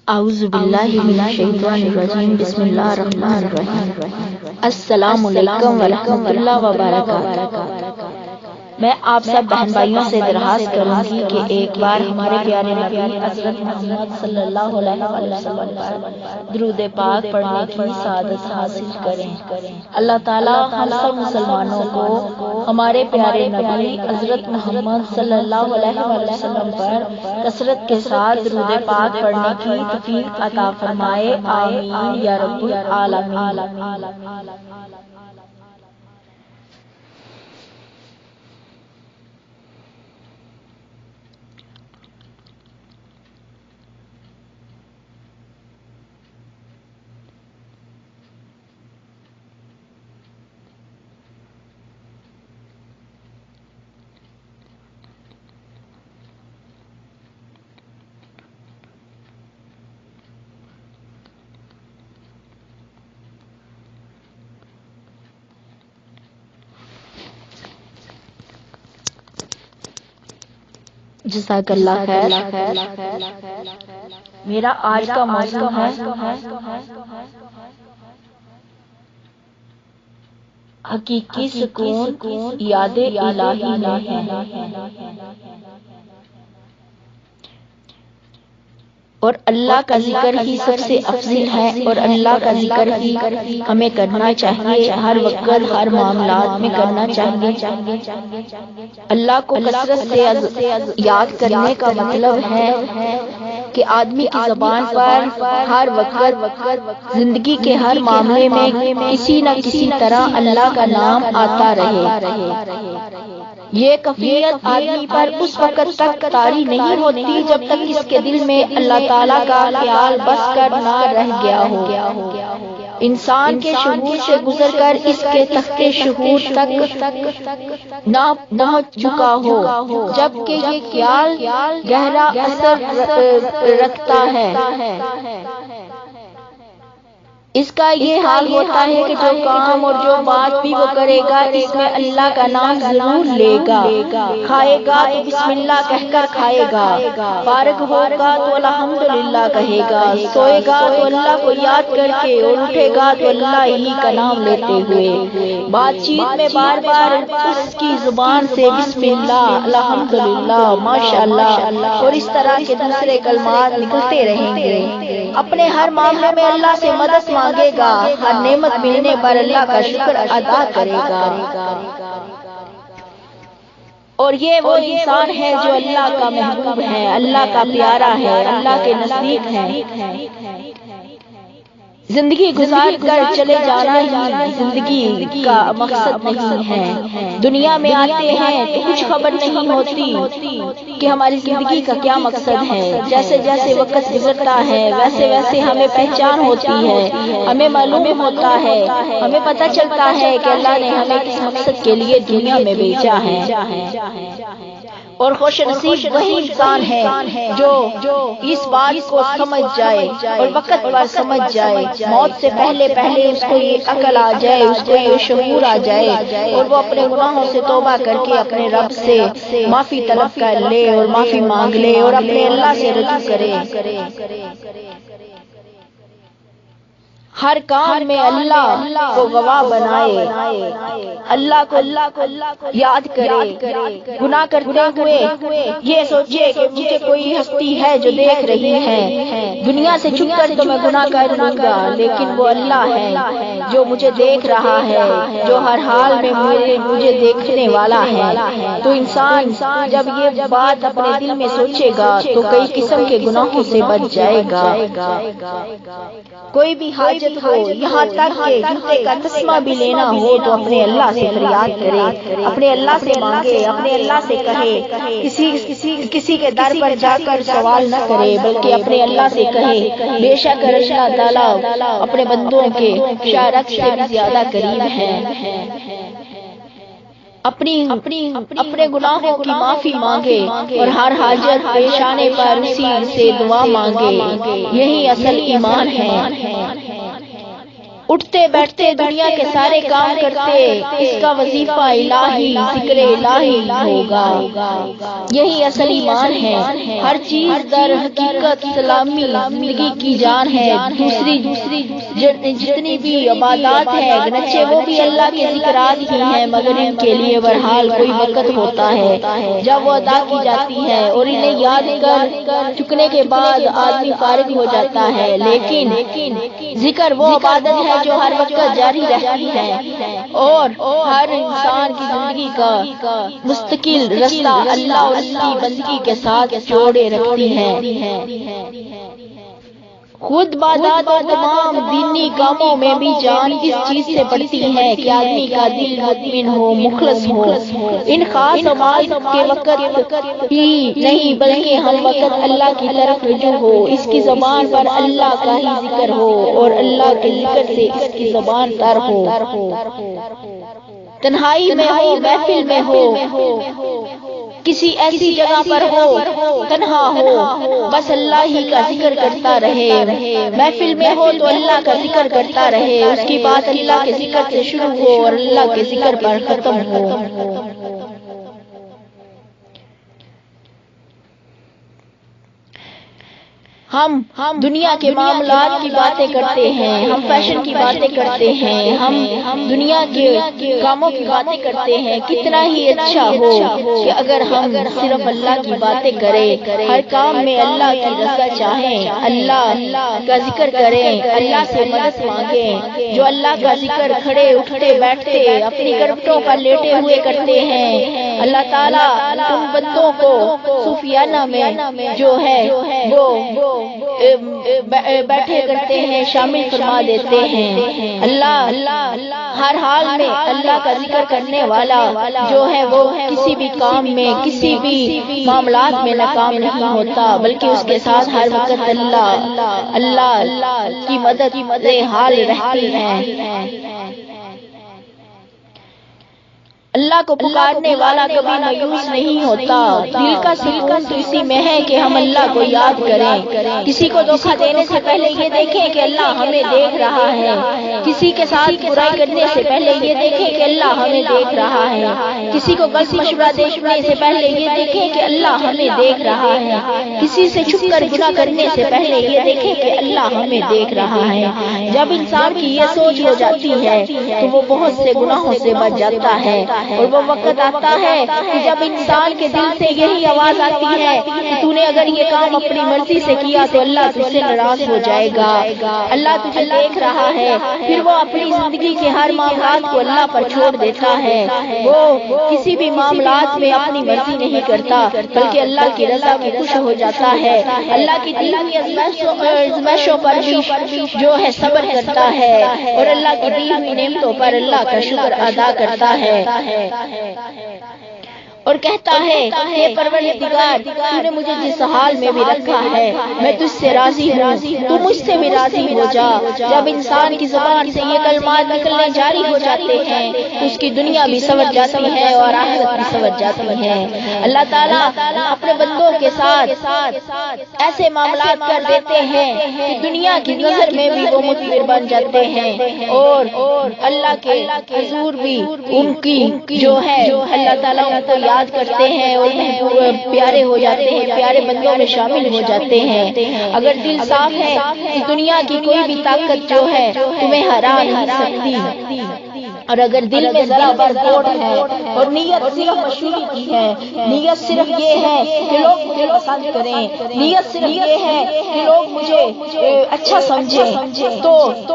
اعوذ باللہ من الشیطان الرجیم بسم اللہ الرحمن الرحیم السلام علیکم ورحمۃ اللہ وبرکاتہ۔ میں آپ سب بہن بھائیوں سے درخواست کروں گی کہ ایک بار ہمارے پیارے نبی حضرت محمد صلی اللہ علیہ وسلم پر درود پاک پڑھنے کی سعادت حاصل کریں۔ اللہ تعالیٰ ہم سب مسلمانوں کو ہمارے پیارے نبی حضرت محمد صلی اللہ علیہ وسلم پر کثرت کے ساتھ درود پاک پڑھنے کی توفیق عطا فرمائے، آمین یا رب العالمین۔ جزاک اللہ خیر۔ میرا آج کا موضوع ہے حقیقی سکون یاد الہی میں ہے، اور اللہ کا ذکر ہی سب سے افضل ہے، اور اللہ کا ذکر ہی ہمیں کرنا چاہیے، ہر وقت ہر معاملات میں کرنا چاہیے۔ اللہ کو کثرت سے یاد کرنے کا مطلب ہے کہ آدمی کی زبان پر ہر وقت زندگی کے ہر معاملے میں کسی نہ کسی طرح اللہ کا نام آتا رہے۔ یہ کیفیت آدمی پر اس وقت تک طاری نہیں ہوتی جب تک اس کے دل میں اللہ تعالیٰ کا خیال بس کر نہ رہ گیا ہو، انسان کے شعور سے گزر کر اس کے تختے شعور تک نہ پہنچ چکا ہو، جبکہ یہ خیال گہرا اثر رکھتا ہے۔ اس کا یہ حال ہوتا ہے کہ جو کام اور جو بات بھی وہ کرے گا اس میں اللہ کا نام ضرور لے گا، کھائے گا تو بسم اللہ کہہ کر کھائے گا، فارغ ہوگا تو الحمدللہ کہے گا، سوئے گا تو اللہ کو یاد کر کے، اور اٹھے گا تو اللہ ہی کا نام لیتے ہوئے، بات چیت میں بار بار اس کی زبان سے بسم اللہ، الحمدللہ، ماشاءاللہ اور اس طرح کے دوسرے کلمات نکلتے رہیں گے۔ اپنے ہر معاملے میں اللہ سے مدد مانگے گا، ہر نعمت ملنے پر اللہ کا شکر ادا کرے گا، اور یہ وہ انسان ہے جو اللہ کا محبوب ہے، اللہ کا پیارا ہے، اللہ کے نزدیک ہے۔ زندگی گزار کر چلے جانا ہی زندگی کا مقصد نہیں ہے۔ دنیا میں آتے ہیں تو کچھ خبر نہیں ہوتی کہ ہماری زندگی کا کیا مقصد ہے، جیسے جیسے وقت گزرتا ہے ویسے ویسے ہمیں پہچان ہوتی ہے، ہمیں معلوم ہوتا ہے، ہمیں پتہ چلتا ہے کہ اللہ نے ہمیں کس مقصد کے لیے دنیا میں بھیجا ہے۔ اور خوش نصیب وہی انسان ہے جو اس بات کو سمجھ جائے اور وقت پر سمجھ جائے، موت سے پہلے اس کو یہ عقل آ جائے، اس کو یہ شعور آ جائے، اور وہ اپنے گناہوں سے توبہ کر کے اپنے رب سے معافی طلب کر لے اور معافی مانگ لے اور اپنے اللہ سے رجوع کرے، ہر کام میں اللہ کو گواہ بنائے، اللہ کو یاد کرے، گناہ کرتے ہوئے یہ سوچے کہ مجھے کوئی ہستی ہے جو دیکھ رہی ہے، دنیا سے چھپ کر تو میں گناہ کر لوں گا، لیکن وہ اللہ ہے جو مجھے دیکھ رہا ہے، جو ہر حال میں مجھے دیکھنے والا ہے۔ تو انسان جب یہ بات اپنے دل میں سوچے گا تو کئی قسم کے گناہوں سے بچ جائے گا۔ کوئی بھی حاجت ہو، یہاں تک کہ جوتے کا تسمہ بھی لینا ہو تو اپنے اللہ سے فریاد کرے، اپنے اللہ سے مانگے، اپنے اللہ سے کہے، کسی کے در پر جا کر سوال نہ کرے بلکہ اپنے اللہ سے کہے، بے شک اللہ تعالیٰ اپنے بندوں کے شارک سے بھی زیادہ قریب ہے۔ اپنے گناہوں کی معافی مانگے اور ہر حاجت پیشانے پر اسی سے دعا مانگے، یہی اصل ایمان ہے۔ اٹھتے بیٹھتے دنیا کے سارے کام کرتے، اس کا وظیفہ الہی ذکر الہی ہوگا۔ یہی اصل ایمان ہے۔ ہر چیز در حقیقت سلامی زندگی کی جان ہے۔ دوسری جتنی بھی عبادات ہے گنچے وہ بھی اللہ کے ذکرات ہی ہیں، مگر ان کے لیے بہرحال کوئی وقت ہوتا ہے جب وہ ادا کی جاتی ہے، اور انہیں یاد کر چکنے کے بعد آدمی فارغ ہو جاتا ہے۔ لیکن ذکر وہ عبادت ہے جو ہر وقت جاری رہتی ہے اور ہر انسان کی زندگی کا مستقل رشتہ اللہ اور اس کی بندگی کے ساتھ جوڑے رکھتی ہے۔ خود عبادات اور تمام دینی کاموں میں بھی جان اس چیز سے پڑتی ہے کہ آدمی کا دل مطمئن ہو، مخلص ہو۔ ان خاص اعمال کے وقت ہی نہیں بلکہ ہم وقت اللہ کی طرف رجوع ہو، اس کی زبان پر اللہ کا ہی ذکر ہو اور اللہ کے ذکر سے اس کی زبان تر ہو۔ تنہائی میں ہو، محفل میں ہو، کسی ایسی جگہ پر ہو، تنہا ہو، بس اللہ ہی کا ذکر کرتا رہے۔ محفل میں ہو تو اللہ کا ذکر کرتا رہے، اس کی بات اللہ کے ذکر سے شروع ہو اور اللہ کے ذکر پر ختم ہو۔ ہم دنیا کے معاملات کی باتیں کرتے ہیں، ہم فیشن کی باتیں کرتے ہیں، ہم دنیا کے کاموں کی باتیں کرتے ہیں۔ کتنا ہی اچھا ہو کہ اگر ہم صرف اللہ کی باتیں کریں، ہر کام میں اللہ کی رضا چاہیں، اللہ کا ذکر کریں، اللہ سے مدد مانگیں۔ جو اللہ کا ذکر کھڑے اٹھتے بیٹھتے اپنی کربٹوں پر لیٹے ہوئے کرتے ہیں، اللہ تعالیٰ ان بندوں کو صوفیانہ میں جو ہے وہ بیٹھے کرتے ہیں شامل فرما دیتے ہیں۔ اللہ ہر حال میں اللہ کا ذکر کرنے والا جو ہے وہ کسی بھی کام میں کسی بھی معاملات میں ناکام نہیں ہوتا، بلکہ اس کے ساتھ ہر وقت اللہ کی مدد حال رہتی ہے۔ اللہ کو پکارنے والا کبھی مایوس نہیں ہوتا۔ دل کا سکون تو اسی میں ہے کہ ہم اللہ کو یاد کریں۔ کسی کو دھوکہ دینے سے پہلے یہ دیکھیں کہ اللہ ہمیں دیکھ رہا ہے۔ کسی کے ساتھ برائی کرنے سے پہلے یہ دیکھیں کہ اللہ ہمیں دیکھ رہا ہے۔ کسی کو غلط مشورہ دینے سے پہلے یہ دیکھیں کہ اللہ ہمیں دیکھ رہا ہے۔ کسی سے چھپ کر گناہ کرنے سے پہلے یہ دیکھیں کہ اللہ ہمیں دیکھ رہا ہے۔ جب انسان کی یہ سوچ ہو جاتی ہے تو وہ بہت سے گناہوں سے بچ جاتا ہے، اور وہ وقت آتا ہے کہ جب انسان کے دل سے یہی آواز آتی ہے کہ تو نے اگر یہ کام اپنی مرضی سے کیا تو اللہ تجھ سے ناراض ہو جائے گا، اللہ تجھے دیکھ رہا ہے، پھر وہ اپنی زندگی کے ہر معاملات کو اللہ پر چھوڑ دیتا ہے۔ وہ کسی بھی معاملات میں اپنی مرضی نہیں کرتا بلکہ اللہ کی رضا میں خوش ہو جاتا ہے۔ اللہ کی دی ہوئی آزمائشوں پر بھی جو ہے صبر کرتا ہے اور اللہ کی دی ہوئی نعمتوں پر اللہ کا شکر ادا کرتا ہے اور کہتا ہے اے پروردگار، تو نے مجھے جس حال میں بھی رکھا ہے میں تجھ سے راضی ہوں، تو مجھ سے بھی راضی ہو جا۔ جب انسان کی زبان سے یہ کلمات نکلنے جاری ہو جاتے ہیں تو اس کی دنیا بھی سنور جاتی ہے اور آخرت بھی سنور جاتی ہے۔ اللہ تعالیٰ اپنے بندوں کے ساتھ ایسے معاملات کر دیتے ہیں کہ دنیا کی نظر میں بھی وہ مطمئن بن جاتے ہیں اور اللہ کے حضور بھی ان کی جو ہے اللہ تعالیٰ ان کو یاد کرتے ہیں اور پیارے ہو جاتے ہیں، پیارے بندوں میں شامل ہو جاتے ہیں۔ اگر دل صاف ہے تو دنیا کی کوئی بھی طاقت جو ہے تمہیں ہرا نہیں سکتی، اور اگر دل میں ذرا بر گوڑ ہے اور نیت صرف مشہوری کی ہے، نیت صرف یہ ہے کہ لوگ مجھے پسند کریں، نیت صرف یہ ہے کہ لوگ مجھے اچھا سمجھیں، تو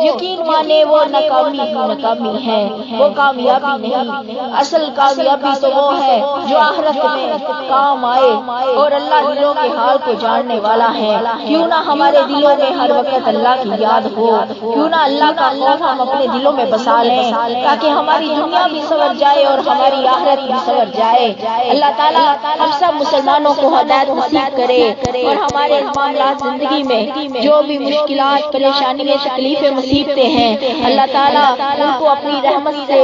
یقین مانے وہ ناکامی ہی ناکامی ہے، وہ کامیابی نہیں۔ اصل کامیابی تو وہ ہے جو آخرت میں کام آئے اور اللہ دلوں کے حال کو جاننے والا ہے۔ کیوں نہ ہمارے دلوں میں ہر وقت اللہ کی یاد ہو، کیوں نہ اللہ کا خوف ہم اپنے دلوں میں بسا لیں تاکہ ہماری دنیا بھی سنور جائے اور ہماری آخرت بھی سنور جائے۔ اللہ تعالیٰ ہم سب مسلمانوں کو ہدایت نصیب کرے اور ہمارے معاملات زندگی میں جو بھی مشکل مشکلات پریشانیاں تکلیفیں مصیبتیں ہیں، اللہ تعالیٰ ان کو اپنی رحمت سے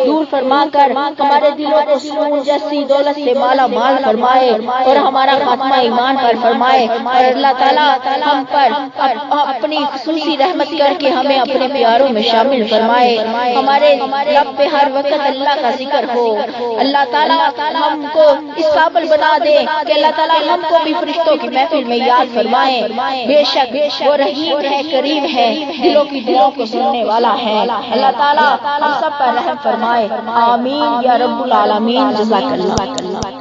دور فرما کر ہمارے دلوں کو سکون جیسی دولت سے مالا مال فرمائے اور ہمارا خاتمہ ایمان پر فرمائے، اور اللہ تعالیٰ ہم پر اپنی خصوصی رحمت کر کے ہمیں اپنے پیاروں میں شامل فرمائے، ہمارے لب پہ ہر وقت اللہ کا ذکر ہو، اللہ تعالیٰ ہم کو اس قابل بنا دے کہ اللہ تعالیٰ ہم کو بھی فرشتوں کی محفل میں یاد فرمائے، بے شک وہ رحیم ہے، کریم ہے، دلوں کو سننے والا ہے، اللہ تعالیٰ ہم سب پر رحم فرمائے، آمین یا رب العالمین، جزاک اللہ۔